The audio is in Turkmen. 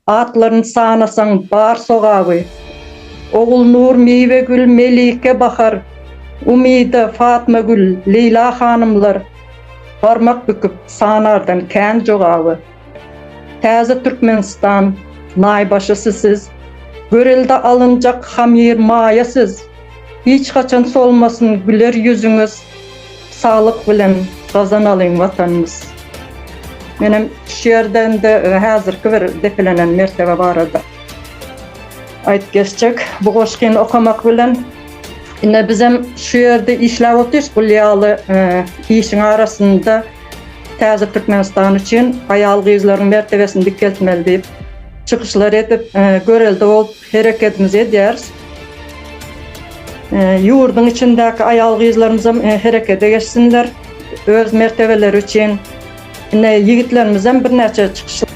Atlarını sanasan bar soğabı. Oğul Nur, Meyvegül, Melike Bahar, Umide, Fatma Gül, Leyla hanımlar parmak büküp sanardan kän jogaby. Täze Türkmenistan naýbaşysy siz, görelde alınjak hamir maýasız. Hiç kaçan solmasın güler yüzüňiz, sağlık bilen gazanalyň watanymyz. Menem şiirden de häzirki bir depelenen mertebe barada aýdyp geçjek. Bu goşgyny okamak bilen ine bizem şu ýerde işläp otyş bu ýaly işiň arasynda Täze Türkmenistan üçin aýal gyzlaryň mertebesini dikkeltmeli diýip çykyşlar edip görelde bolup hereketimiz edýäris. Ýurduň içindäki aýal gyzlarymyzam herekete geçsinler öz mertebeleri üçin. Ine ýigitlerimizem bir näçe çykyşlar